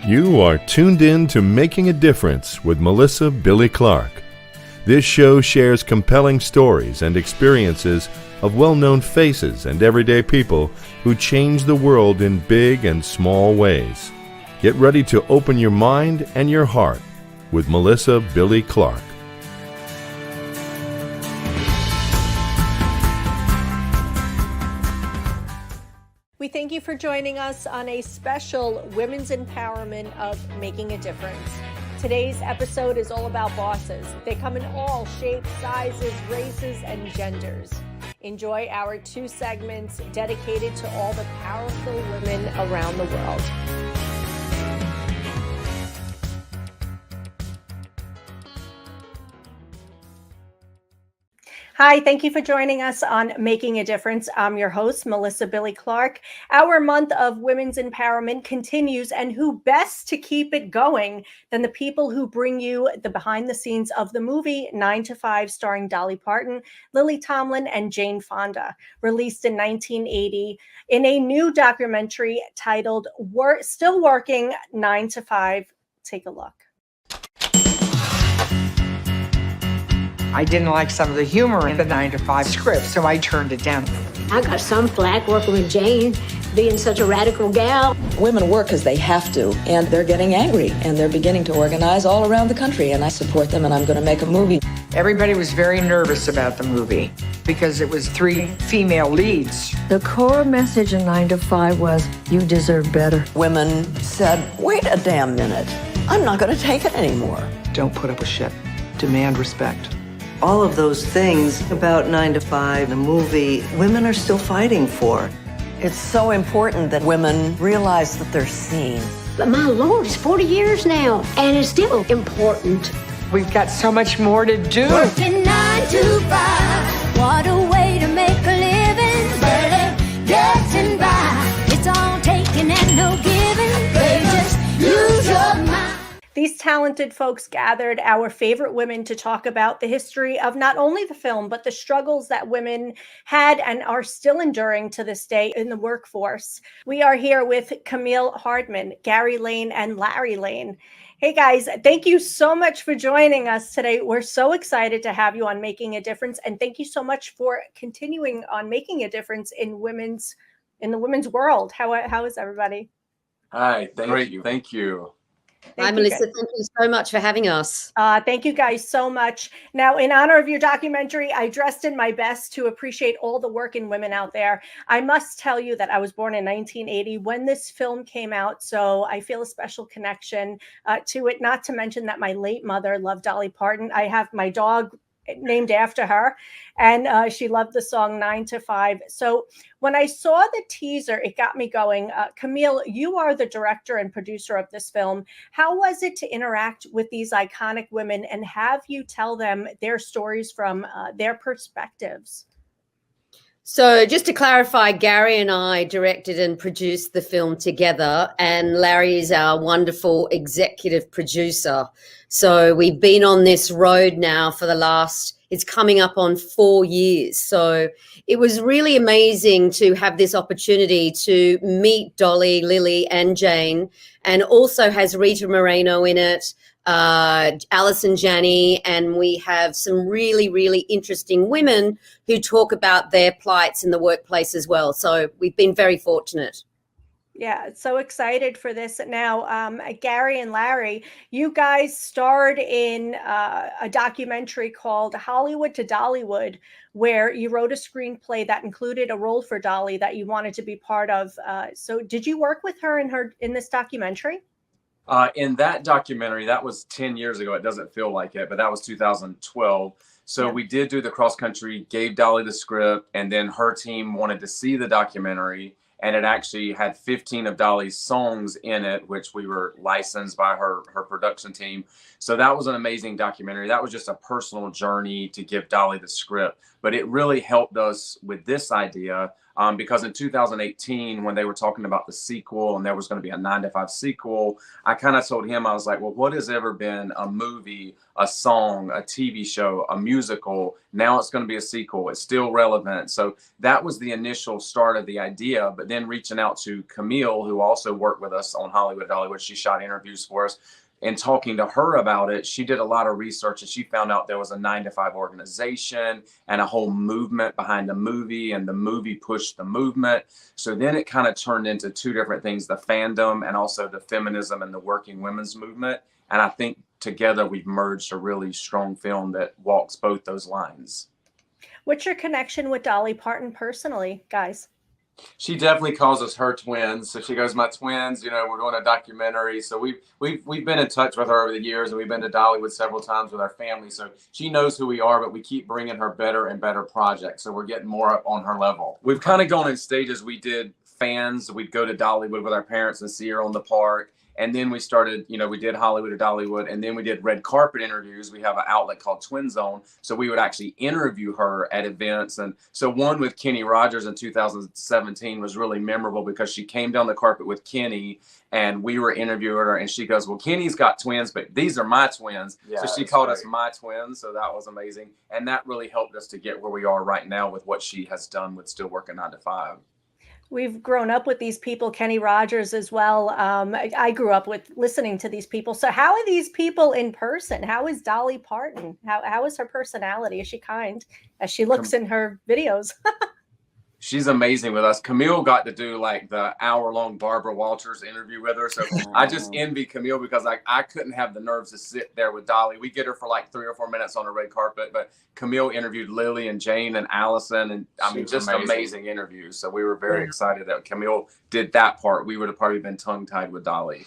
You are tuned in to Making a Difference with Melissa Billie Clark. This show shares compelling stories and experiences of well-known faces and everyday people who change the world in big and small ways. Get ready to open your mind and your heart with Melissa Billie Clark. We thank you for joining us on a special Women's Empowerment of Making a Difference. Today's episode is all about bosses. They come in all shapes, sizes, races, and genders. Enjoy our 2 segments dedicated to all the powerful women around the world. Hi, thank you for joining us on Making a Difference. I'm your host, Melissa Billie Clark. Our month of women's empowerment continues, and who best to keep it going than the people who bring you the behind the scenes of the movie 9 to 5, starring Dolly Parton, Lily Tomlin, and Jane Fonda, released in 1980 in a new documentary titled Still Working 9 to 5. Take a look. I didn't like some of the humor in the 9 to 5 script, so I turned it down. I got some flack working with Jane, being such a radical gal. Women work because they have to, and they're getting angry, and they're beginning to organize all around the country, and I support them, and I'm going to make a movie. Everybody was very nervous about the movie because it was 3 female leads. The core message in 9 to 5 was, you deserve better. Women said, wait a damn minute. I'm not going to take it anymore. Don't put up with shit. Demand respect. All of those things about 9 to 5, the movie, women are still fighting for. It's so important that women realize that they're seen. But my Lord, it's 40 years now, and it's still important. We've got so much more to do. Working 9 to 5, what a way to make a living. Barely getting by, it's all taking and no giving. Baby, just use your mind. These talented folks gathered our favorite women to talk about the history of not only the film, but the struggles that women had and are still enduring to this day in the workforce. We are here with Camille Hardman, Gary Lane, and Larry Lane. Hey guys, thank you so much for joining us today. We're so excited to have you on Making a Difference, and thank you so much for continuing on making a difference in the women's world. How is everybody? Hi, thank you. Thank you. Hi, Melissa. Thank you so much for having us. Thank you guys so much. Now, in honor of your documentary, I dressed in my best to appreciate all the working women out there. I must tell you that I was born in 1980 when this film came out, so I feel a special connection to it, not to mention that my late mother loved Dolly Parton. I have my dog named after her, and she loved the song 9 to 5. So when I saw the teaser, it got me going. Camille, you are the director and producer of this film. How was it to interact with these iconic women and have you tell them their stories from their perspectives? So just to clarify, Gary and I directed and produced the film together, and Larry is our wonderful executive producer. So we've been on this road now for it's coming up on 4 years. So it was really amazing to have this opportunity to meet Dolly, Lily, and Jane, and also has Rita Moreno in it, Alison Janney, and we have some really, really interesting women who talk about their plights in the workplace as well. So we've been very fortunate. Yeah, so excited for this. Now, Gary and Larry, you guys starred in a documentary called Hollywood to Dollywood, where you wrote a screenplay that included a role for Dolly that you wanted to be part of. So did you work with her in this documentary? In that documentary, that was 10 years ago. It doesn't feel like it, but that was 2012. So we did do the cross country, gave Dolly the script, and then her team wanted to see the documentary. And it actually had 15 of Dolly's songs in it, which we were licensed by her production team. So that was an amazing documentary. That was just a personal journey to give Dolly the script. But it really helped us with this idea because in 2018, when they were talking about the sequel and there was going to be a 9 to 5 sequel, I kind of told him, I was like, well, what has ever been a movie, a song, a TV show, a musical Now it's going to be a sequel. It's still relevant. So that was the initial start of the idea. But then reaching out to Camille, who also worked with us on Hollywood Dollywood, she shot interviews for us. And talking to her about it, she did a lot of research and she found out there was a 9 to 5 organization and a whole movement behind the movie, and the movie pushed the movement. So then it kind of turned into two different things, the fandom and also the feminism and the working women's movement. And I think together we've merged a really strong film that walks both those lines. What's your connection with Dolly Parton personally, guys? She definitely calls us her twins. So she goes, my twins, you know, we're doing a documentary. So we've been in touch with her over the years, and we've been to Dollywood several times with our family. So she knows who we are, but we keep bringing her better and better projects. So we're getting more up on her level. We've kind of gone in stages. We did fans. We'd go to Dollywood with our parents and see her on the park. And then we started, you know, we did Hollywood or Dollywood, and then we did red carpet interviews. We have an outlet called Twin Zone. So we would actually interview her at events. And so one with Kenny Rogers in 2017 was really memorable because she came down the carpet with Kenny and we were interviewing her, and she goes, well, Kenny's got twins, but these are my twins. Yeah, so she called us my twins. So that was amazing. And that really helped us to get where we are right now with what she has done with Still Working 9 to 5. We've grown up with these people, Kenny Rogers as well. I grew up with listening to these people. So how are these people in person? How is Dolly Parton? How is her personality? Is she kind as she looks in her videos? She's amazing with us. Camille got to do like the hour-long Barbara Walters interview with her. So I just envy Camille because like I couldn't have the nerves to sit there with Dolly. We get her for like 3 or 4 minutes on a red carpet, but Camille interviewed Lily and Jane and Allison, and I mean, just amazing interviews. So we were very excited that Camille did that part. We would have probably been tongue-tied with Dolly.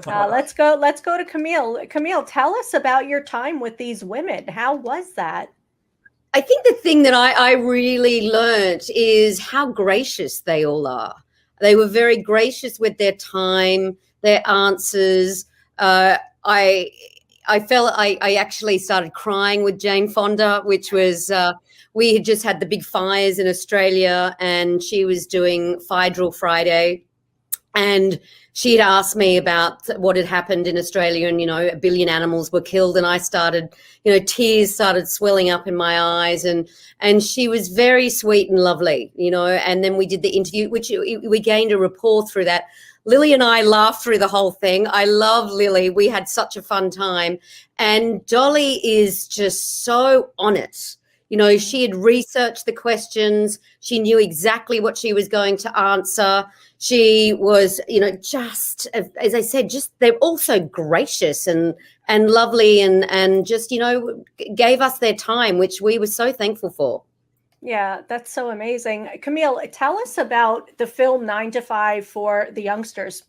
Let's go to Camille. Camille, tell us about your time with these women. How was that? I think the thing that I really learned is how gracious they all are. They were very gracious with their time, their answers. I felt I actually started crying with Jane Fonda, which was we had just had the big fires in Australia, and she was doing Fire Drill Friday, and she had asked me about what had happened in Australia, and, you know, 1 billion animals were killed. And I started, you know, tears started swelling up in my eyes, and she was very sweet and lovely, you know. And then we did the interview, which we gained a rapport through that. Lily and I laughed through the whole thing. I love Lily. We had such a fun time. And Dolly is just so on it. You know, she had researched the questions. She knew exactly what she was going to answer. She was, you know, just, as I said, just, they're also gracious and lovely and just, you know, gave us their time, which we were so thankful for. Yeah, that's so amazing. Camille, tell us about the film 9 to 5 for the youngsters.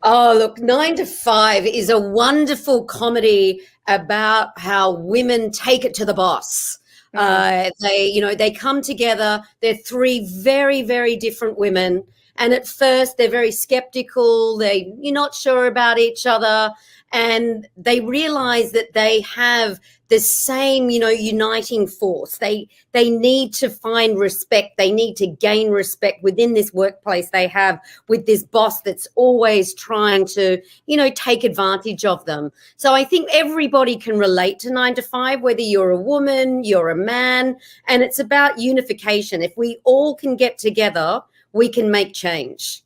Oh, look, 9 to 5 is a wonderful comedy about how women take it to the boss. They come together. They're 3 very, very different women. And at first they're very skeptical. You're not sure about each other. And they realize that they have the same, you know, uniting force. They need to find respect. They need to gain respect within this workplace they have with this boss that's always trying to, you know, take advantage of them. So I think everybody can relate to 9 to 5, whether you're a woman, you're a man, and it's about unification. If we all can get together, we can make change.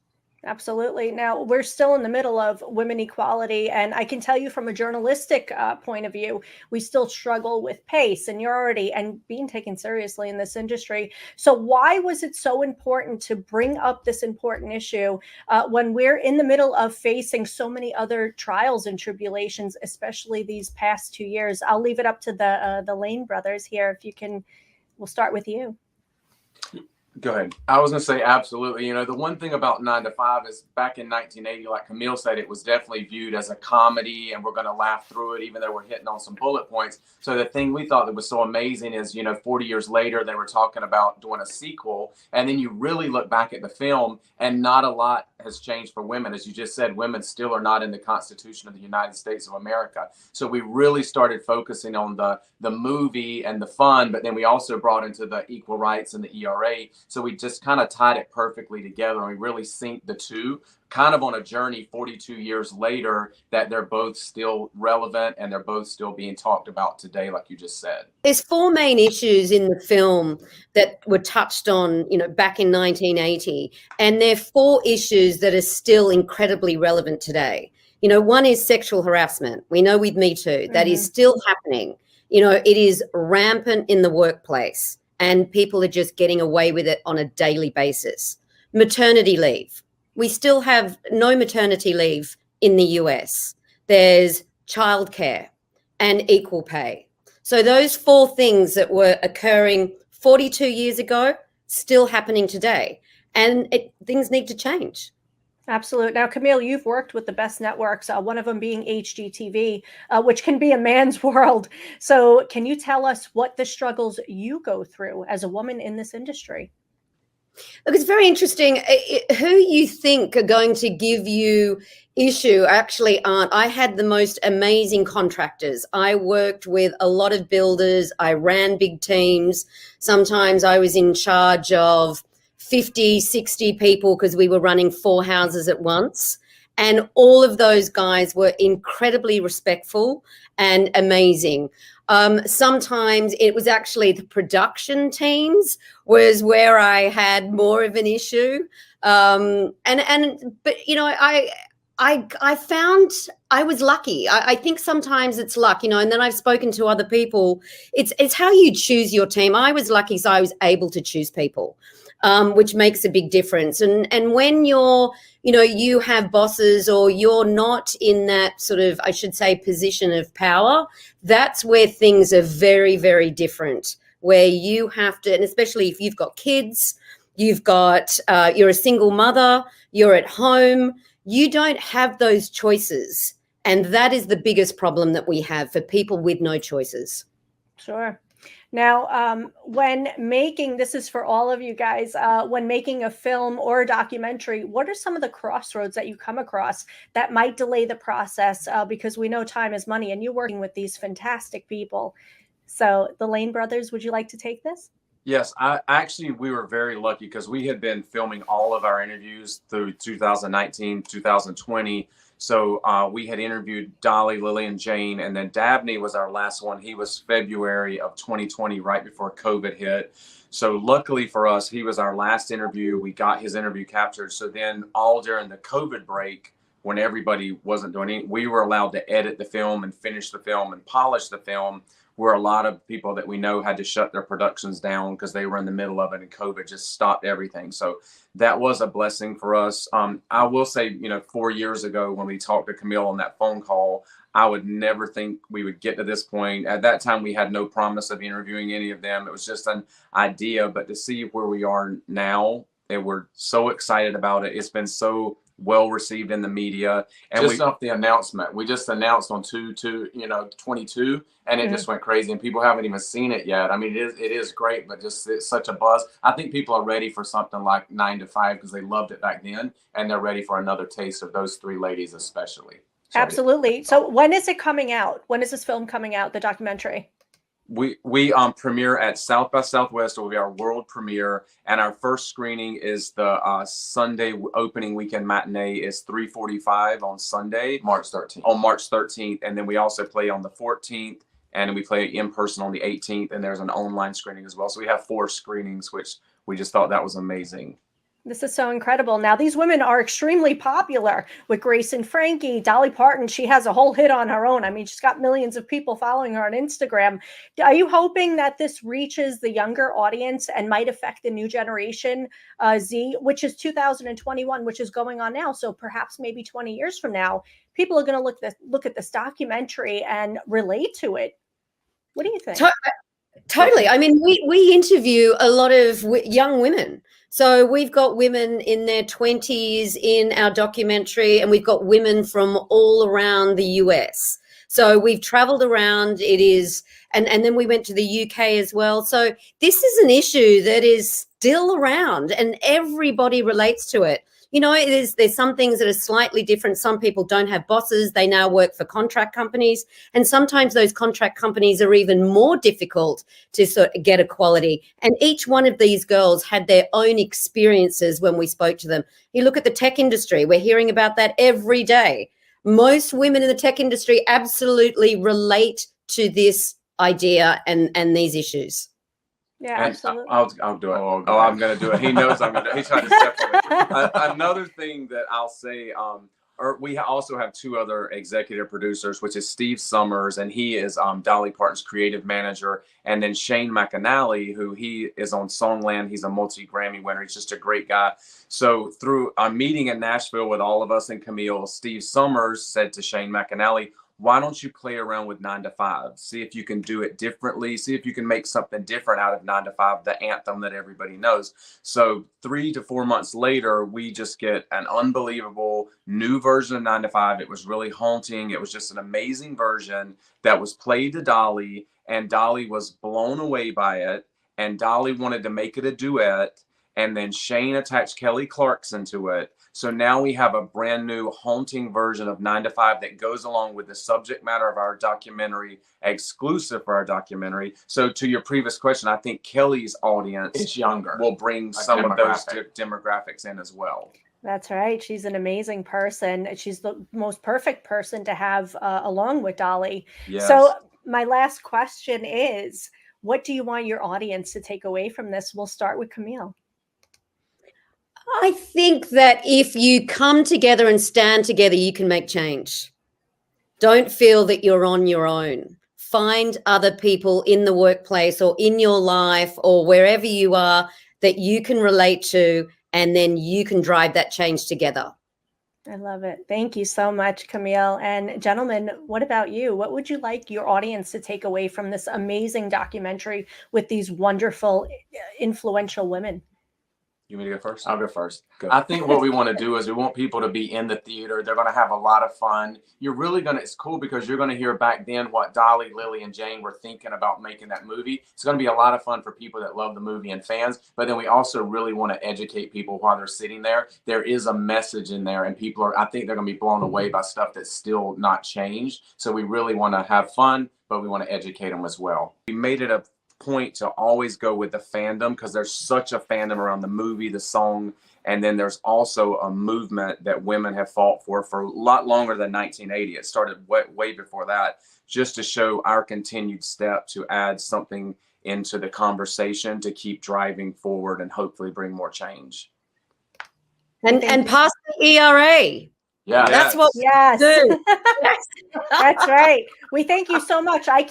Absolutely. Now, we're still in the middle of women equality, and I can tell you from a journalistic point of view, we still struggle with pay, seniority, and being taken seriously in this industry. So why was it so important to bring up this important issue when we're in the middle of facing so many other trials and tribulations, especially these past 2 years? I'll leave it up to the Lane brothers here. If you can, we'll start with you. Go ahead. I was going to say, absolutely. You know, the one thing about 9 to 5 is back in 1980, like Camille said, it was definitely viewed as a comedy and we're going to laugh through it, even though we're hitting on some bullet points. So the thing we thought that was so amazing is, you know, 40 years later, they were talking about doing a sequel. And then you really look back at the film and not a lot has changed for women. As you just said, women still are not in the Constitution of the United States of America. So we really started focusing on the movie and the fun, but then we also brought into the equal rights and the ERA. So we just kind of tied it perfectly together, and we really synced the two, kind of on a journey 42 years later, that they're both still relevant and they're both still being talked about today, like you just said. There's four main issues in the film that were touched on, back in 1980, and they're four issues that are still incredibly relevant today. One is sexual harassment. We know with Me Too, that is still happening. It is rampant in the workplace, and people are just getting away with it on a daily basis. Maternity leave. We still have no maternity leave in the US. There's childcare and equal pay. So those four things that were occurring 42 years ago, still happening today. And things need to change. Absolutely. Now, Camille, you've worked with the best networks, one of them being HGTV, which can be a man's world. So can you tell us what the struggles you go through as a woman in this industry? Look, it's very interesting. Who you think are going to give you issue actually aren't. I had the most amazing contractors. I worked with a lot of builders. I ran big teams. Sometimes I was in charge of 50, 60 people because we were running 4 houses at once. And all of those guys were incredibly respectful and amazing. Sometimes it was actually the production teams was where I had more of an issue. But I found I was lucky. I think sometimes it's luck, and then I've spoken to other people. It's how you choose your team. I was lucky, so I was able to choose people, which makes a big difference. And when you're, you have bosses or you're not in that sort of, I should say, position of power, that's where things are very, very different, where you have to, and especially if you've got kids, you've got, you're a single mother, you're at home, you don't have those choices. And that is the biggest problem that we have for people with no choices. Sure. Now, when making, this is for all of you guys, when making a film or a documentary, what are some of the crossroads that you come across that might delay the process? Because we know time is money and you're working with these fantastic people. So the Lane brothers, would you like to take this? Yes, we were very lucky because we had been filming all of our interviews through 2019, 2020. So we had interviewed Dolly, Lily, and Jane, and then Dabney was our last one. He was February of 2020, right before COVID hit. So luckily for us, he was our last interview. We got his interview captured. So then all during the COVID break, when everybody wasn't doing anything, we were allowed to edit the film and finish the film and polish the film, where a lot of people that we know had to shut their productions down because they were in the middle of it and COVID just stopped everything. So that was a blessing for us. I will say, 4 years ago when we talked to Camille on that phone call, I would never think we would get to this point. At that time, we had no promise of interviewing any of them. It was just an idea, but to see where we are now, and we're so excited about it. It's been so well received in the media, and just off the announcement, we just announced on 22, and it just went crazy, and people haven't even seen it yet. I mean, it is great, but just it's such a buzz. I think people are ready for something like 9 to 5 because they loved it back then, and they're ready for another taste of those 3 ladies, especially. Absolutely. So when is it coming out? When is this film coming out, the documentary? We premiere at South by Southwest. It will be our world premiere, and our first screening is the Sunday opening weekend matinee. Is 3:45 on Sunday, March 13th. On March 13th, and then we also play on the 14th, and we play in person on the 18th, and there's an online screening as well. So we have 4 screenings, which we just thought that was amazing. This is so incredible. Now, these women are extremely popular with Grace and Frankie. Dolly Parton, she has a whole hit on her own. I mean, she's got millions of people following her on Instagram. Are you hoping that this reaches the younger audience and might affect the new generation, Z, which is 2021, which is going on now? So perhaps maybe 20 years from now, people are going to look at this documentary and relate to it. What do you think? Totally. I mean, we interview a lot of young women. So we've got women in their 20s in our documentary, and we've got women from all around the US. So we've traveled around. It is, and then we went to the UK as well. So this is an issue that is still around, and everybody relates to it. there's some things that are slightly different. Some people don't have bosses. They now work for contract companies. And sometimes those contract companies are even more difficult to sort of get equality. And each one of these girls had their own experiences when we spoke to them. You look at the tech industry, we're hearing about that every day. Most women in the tech industry absolutely relate to this idea and these issues. Yeah, absolutely. I'll do it. I'm going to do it. He knows I'm going to. He's trying to step on me. Another thing that I'll say, we also have two other executive producers, which is Steve Summers, and he is Dolly Parton's creative manager, and then Shane McAnally, who he is on Songland. He's a multi-Grammy winner. He's just a great guy. So through a meeting in Nashville with all of us and Camille, Steve Summers said to Shane McAnally, why don't you play around with 9 to 5? See if you can do it differently. See if you can make something different out of 9 to 5, the anthem that everybody knows. So 3 to 4 months later, we just get an unbelievable new version of 9 to 5. It was really haunting. It was just an amazing version that was played to Dolly, and Dolly was blown away by it. And Dolly wanted to make it a duet. And then Shane attached Kelly Clarkson to it. So now we have a brand new haunting version of 9 to 5 that goes along with the subject matter of our documentary, exclusive for our documentary. So to your previous question, I think Kelly's audience is younger. Will bring some of those demographics in as well. That's right. She's an amazing person. She's the most perfect person to have along with Dolly. Yes. So my last question is, what do you want your audience to take away from this? We'll start with Camille. I think that if you come together and stand together, you can make change. Don't feel that you're on your own. Find other people in the workplace or in your life or wherever you are that you can relate to, and then you can drive that change together. I love it. Thank you so much, Camille. And gentlemen, what about you? What would you like your audience to take away from this amazing documentary with these wonderful, influential women? You want me to go first? I'll go first. Go. I think what we want to do is we want people to be in the theater. They're going to have a lot of fun. You're really going to, it's cool because you're going to hear back then what Dolly, Lily, and Jane were thinking about making that movie. It's going to be a lot of fun for people that love the movie and fans. But then we also really want to educate people while they're sitting there. There is a message in there, and people are, I think they're going to be blown away by stuff that's still not changed. So we really want to have fun, but we want to educate them as well. We made it a point to always go with the fandom because there's such a fandom around the movie, the song, and then there's also a movement that women have fought for a lot longer than 1980. It started way before that, just to show our continued step to add something into the conversation to keep driving forward and hopefully bring more change. And pass the ERA. Yeah, that's what we do. That's right. We thank you so much. I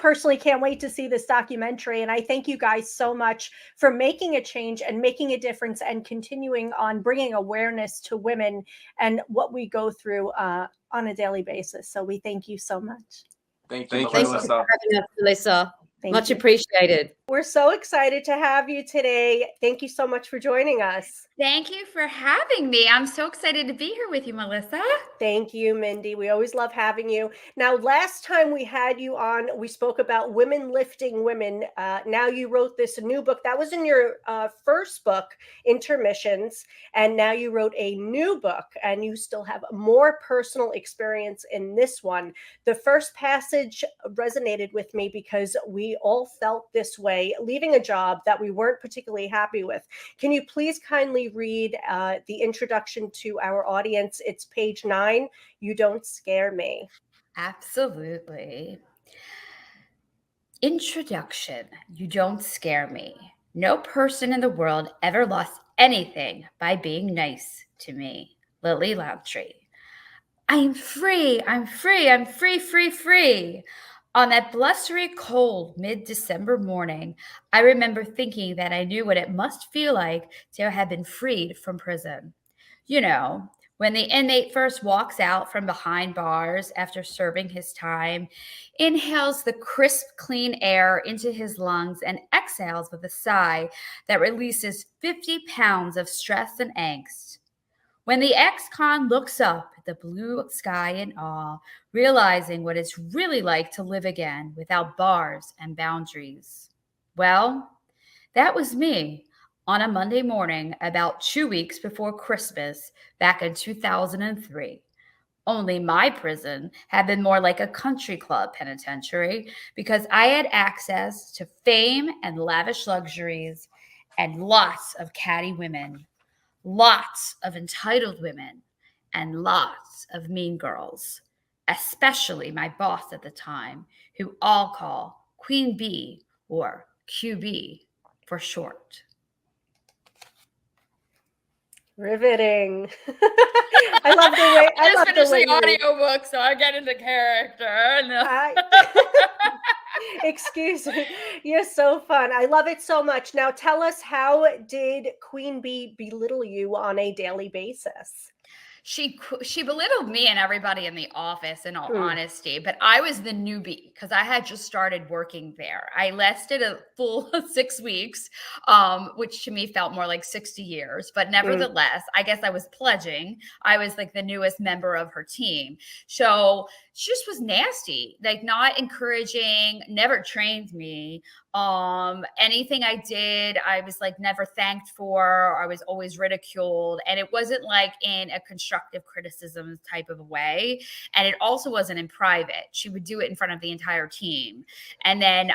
personally can't wait to see this documentary. And I thank you guys so much for making a change and making a difference and continuing on bringing awareness to women and what we go through on a daily basis. So we thank you so much. Thank you, Melissa. For having us, Melissa. Much appreciated. We're so excited to have you today. Thank you so much for joining us. Thank you for having me. I'm so excited to be here with you, Melissa. Thank you, Mindy. We always love having you. Now, last time we had you on, we spoke about women lifting women. Now you wrote this new book. That was in your first book, Intermissions. And now you wrote a new book, and you still have more personal experience in this one. The first passage resonated with me because we all felt this way, leaving a job that we weren't particularly happy with. Can you please kindly read the introduction to our audience? It's page 9. You don't scare me. Absolutely. Introduction. You don't scare me. No person in the world ever lost anything by being nice to me. Lily Lountree. I'm free. I'm free. I'm free, free, free. On that blustery, cold, mid-December morning, I remember thinking that I knew what it must feel like to have been freed from prison. You know, when the inmate first walks out from behind bars after serving his time, inhales the crisp, clean air into his lungs, and exhales with a sigh that releases 50 pounds of stress and angst. When the ex-con looks up at the blue sky in awe, realizing what it's really like to live again without bars and boundaries. Well, that was me, on a Monday morning about 2 weeks before Christmas back in 2003. Only my prison had been more like a country club penitentiary because I had access to fame and lavish luxuries and lots of catty women, lots of entitled women, and lots of mean girls, especially my boss at the time, who I'll call Queen Bee or QB for short. Riveting. I love the way I love just finished way the audiobook, so I get into character. Excuse me. You're so fun. I love it so much. Now tell us, how did Queen Bee belittle you on a daily basis? She belittled me and everybody in the office, in all honesty, but I was the newbie because I had just started working there. I lasted a full 6 weeks, which to me felt more like 60 years. But nevertheless, I guess I was pledging. I was like the newest member of her team. So she just was nasty, like not encouraging, never trained me. Anything I did, I was like never thanked for. I was always ridiculed. And it wasn't like in a constructive criticism type of a way. And it also wasn't in private. She would do it in front of the entire team. And then,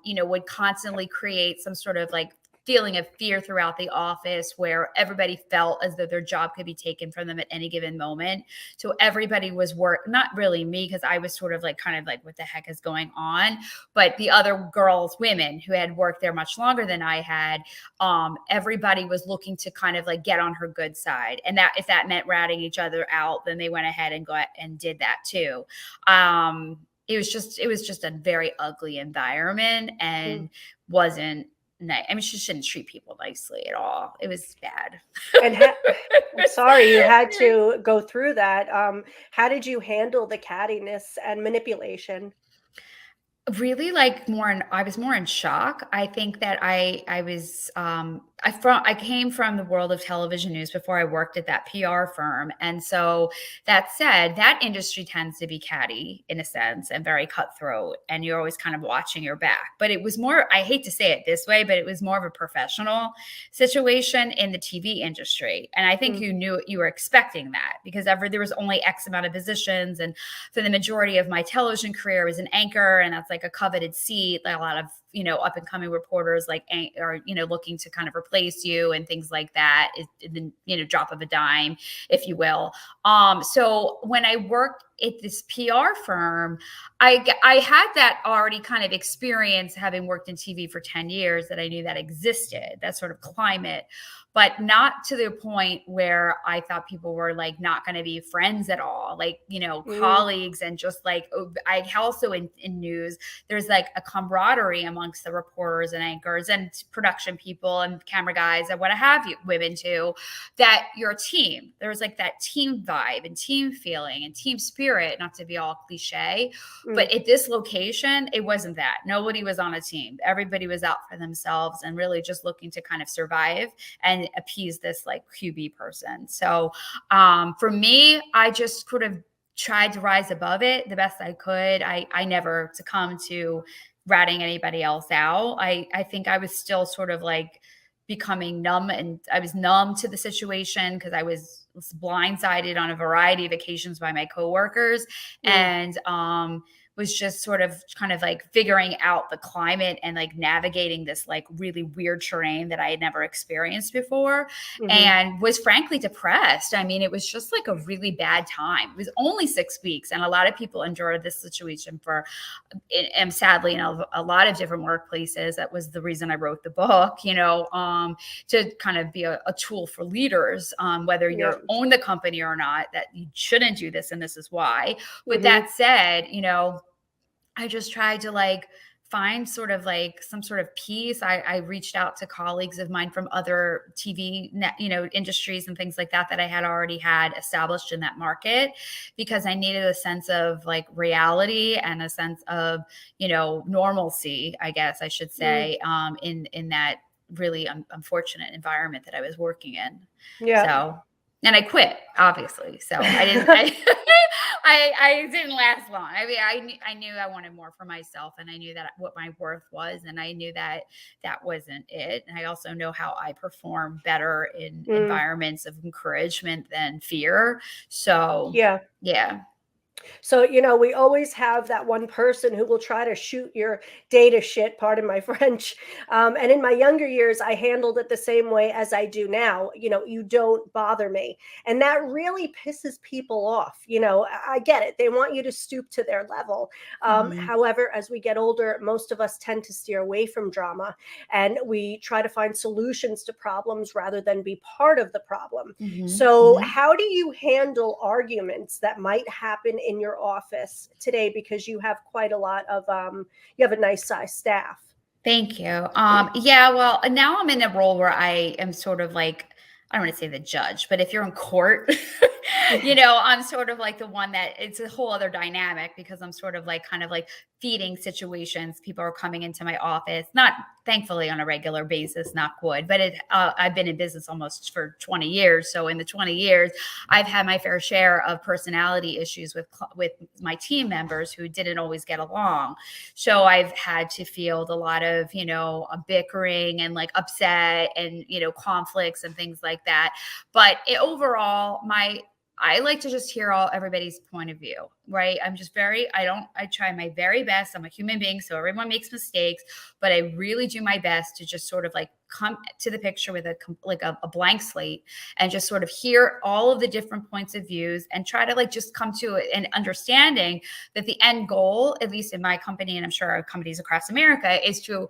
would constantly create some sort of like feeling of fear throughout the office where everybody felt as though their job could be taken from them at any given moment. So everybody was not really me, because I was sort of like kind of like, what the heck is going on? But the other girls, women who had worked there much longer than I had, everybody was looking to kind of like get on her good side. And that if that meant ratting each other out, then they went ahead and did that too. It was just a very ugly environment and wasn't nice. I mean, she shouldn't treat people nicely at all. It was bad. And I'm sorry you had to go through that. How did you handle the cattiness and manipulation? Really, like I was more in shock. I think that I came from the world of television news before I worked at that PR firm. And so that said, that industry tends to be catty in a sense and very cutthroat, and you're always kind of watching your back. But it was more, I hate to say it this way, but it was more of a professional situation in the TV industry. And I think you were expecting that, because there was only X amount of positions. And for the majority of my television career, I was an anchor, and that's like a coveted seat. Like a lot of, up and coming reporters are looking to kind of replace you and things like that, drop of a dime, if you will. So when I worked at this PR firm, I had that already kind of experience, having worked in TV for 10 years, that I knew that existed, that sort of climate, but not to the point where I thought people were like not going to be friends at all, like, colleagues. And just like, I also in news, there's like a camaraderie amongst the reporters and anchors and production people and camera guys and what have you, women too, that you're a team. There's like that team vibe and team feeling and team spirit, not to be all cliche, but at this location, it wasn't that. Nobody was on a team. Everybody was out for themselves and really just looking to kind of survive and appease this like QB person. So for me, I just could have tried to rise above it the best I could. I never succumbed to ratting anybody else out. I think I was still sort of like becoming numb, and I was numb to the situation because I was blindsided on a variety of occasions by my coworkers, and was just sort of kind of like figuring out the climate and like navigating this like really weird terrain that I had never experienced before, and was frankly depressed. I mean, it was just like a really bad time. It was only 6 weeks, and a lot of people endured this situation and sadly in a lot of different workplaces. That was the reason I wrote the book, to kind of be a tool for leaders, whether you own the company or not, that you shouldn't do this and this is why. With that said, I just tried to like find sort of like some sort of peace. I reached out to colleagues of mine from other TV, industries and things like that I had already had established in that market, because I needed a sense of like reality and a sense of, normalcy, I guess I should say, in that really unfortunate environment that I was working in. Yeah. So And I quit, obviously. So I didn't, I didn't last long. I mean, I knew I wanted more for myself, and I knew that what my worth was, and I knew that that wasn't it. And I also know how I perform better in environments of encouragement than fear. So Yeah. So, we always have that one person who will try to shoot your data shit, pardon my French. And in my younger years, I handled it the same way as I do now. You don't bother me. And that really pisses people off. I get it. They want you to stoop to their level. However, as we get older, most of us tend to steer away from drama, and we try to find solutions to problems rather than be part of the problem. So how do you handle arguments that might happen in your office today, because you have quite a lot of you have a nice size staff? Thank you. Yeah, well, now I'm in a role where I am sort of like, I don't want to say the judge, but if you're in court, I'm sort of like the one that, it's a whole other dynamic, because I'm sort of like kind of like feeding situations. People are coming into my office, not thankfully on a regular basis, knock wood, but I've been in business almost for 20 years. So in the 20 years, I've had my fair share of personality issues with my team members who didn't always get along. So I've had to field a lot of, bickering and like upset and, conflicts and things like that. But overall, I like to just hear everybody's point of view, right? I'm just I try my very best. I'm a human being, so everyone makes mistakes, but I really do my best to just sort of like come to the picture with a blank slate and just sort of hear all of the different points of views and try to like just come to an understanding that the end goal, at least in my company, and I'm sure our companies across America, is to,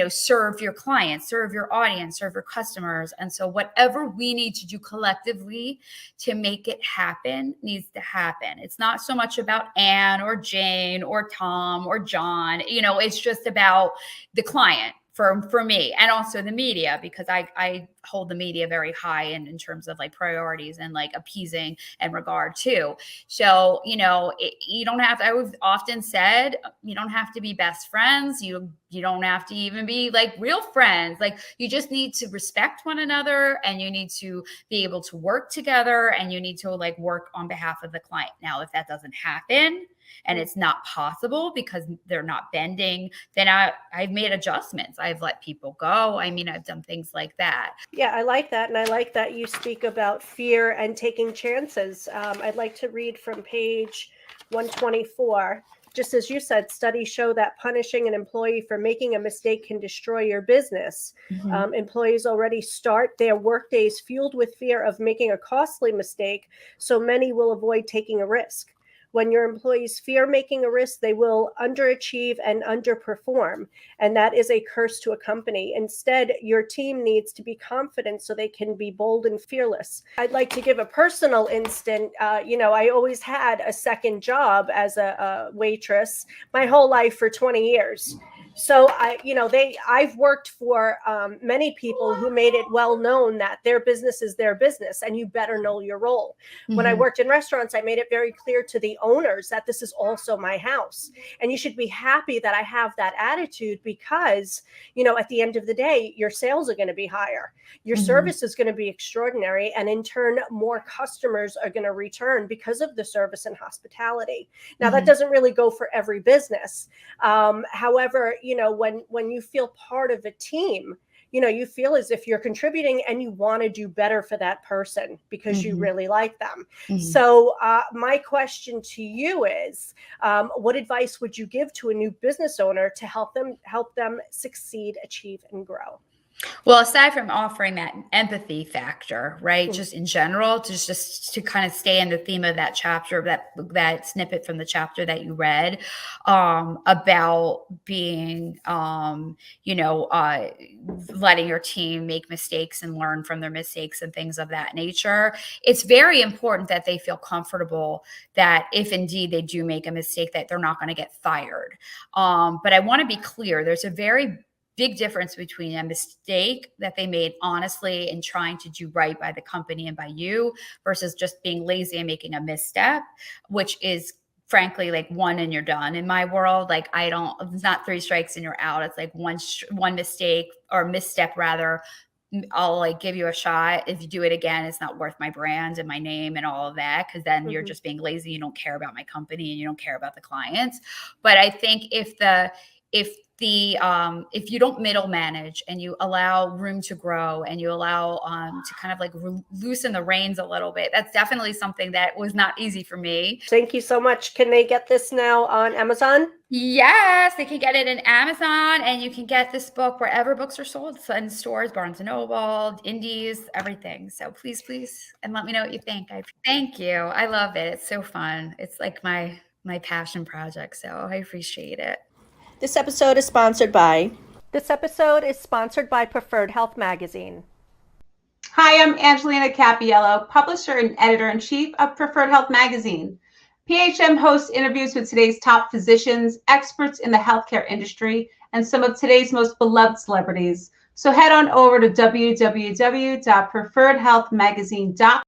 serve your clients, serve your audience, serve your customers. And so whatever we need to do collectively to make it happen needs to happen. It's not so much about Anne or Jane or Tom or John, it's just about the client. For me, and also the media, because I hold the media very high in terms of like priorities and like appeasing and regard too. So, you don't have to, I've often said, you don't have to be best friends. You don't have to even be like real friends. Like, you just need to respect one another, and you need to be able to work together, and you need to like work on behalf of the client. Now, if that doesn't happen, and it's not possible because they're not bending, then I've made adjustments. I've let people go. I mean, I've done things like that. Yeah, I like that. And I like that you speak about fear and taking chances. I'd like to read from page 124. Just as you said, studies show that punishing an employee for making a mistake can destroy your business. Employees already start their workdays fueled with fear of making a costly mistake, so many will avoid taking a risk. When your employees fear making a risk, they will underachieve and underperform. And that is a curse to a company. Instead, your team needs to be confident so they can be bold and fearless. I'd like to give a personal instant. I always had a second job as a waitress my whole life for 20 years. So I've worked for many people who made it well known that their business is their business, and you better know your role. When I worked in restaurants, I made it very clear to the owners that this is also my house, and you should be happy that I have that attitude, because at the end of the day, your sales are going to be higher, your service is going to be extraordinary, and in turn, more customers are going to return because of the service and hospitality. Now, that doesn't really go for every business. However, when you feel part of a team, you feel as if you're contributing, and you want to do better for that person because you really like them. So my question to you is, what advice would you give to a new business owner to help them succeed, achieve, and grow? Well, aside from offering that empathy factor, right, just in general, just to kind of stay in the theme of that chapter, that snippet from the chapter that you read, about being, letting your team make mistakes and learn from their mistakes and things of that nature. It's very important that they feel comfortable that if indeed they do make a mistake, that they're not going to get fired. But I want to be clear, there's a very big difference between a mistake that they made honestly and trying to do right by the company and by you, versus just being lazy and making a misstep, which is frankly like one and you're done. In my world, like it's not 3 strikes and you're out. It's like one mistake or misstep rather, I'll like give you a shot. If you do it again, it's not worth my brand and my name and all of that, because then you're just being lazy. You don't care about my company and you don't care about the clients. But I think if you don't middle manage and you allow room to grow and you allow to kind of like loosen the reins a little bit, that's definitely something that was not easy for me. Thank you so much. Can they get this now on Amazon? Yes, they can get it in Amazon, and you can get this book wherever books are sold, so in stores, Barnes & Noble, Indies, everything. So please, and let me know what you think. Thank you. I love it. It's so fun. It's like my passion project, so I appreciate it. This episode is sponsored by Preferred Health Magazine. Hi, I'm Angelina Cappiello, publisher and editor-in-chief of Preferred Health Magazine. PHM hosts interviews with today's top physicians, experts in the healthcare industry, and some of today's most beloved celebrities. So head on over to www.preferredhealthmagazine.com.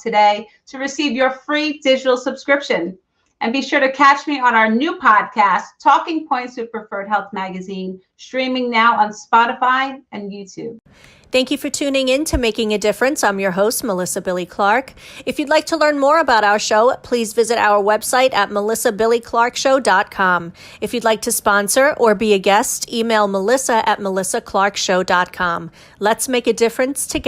Today to receive your free digital subscription. And be sure to catch me on our new podcast, Talking Points with Preferred Health Magazine, streaming now on Spotify and YouTube. Thank you for tuning in to Making a Difference. I'm your host, Melissa Billie Clark. If you'd like to learn more about our show, please visit our website at melissabilieclarkshow.com. If you'd like to sponsor or be a guest, email melissa@melissaclarkshow.com. Let's make a difference together.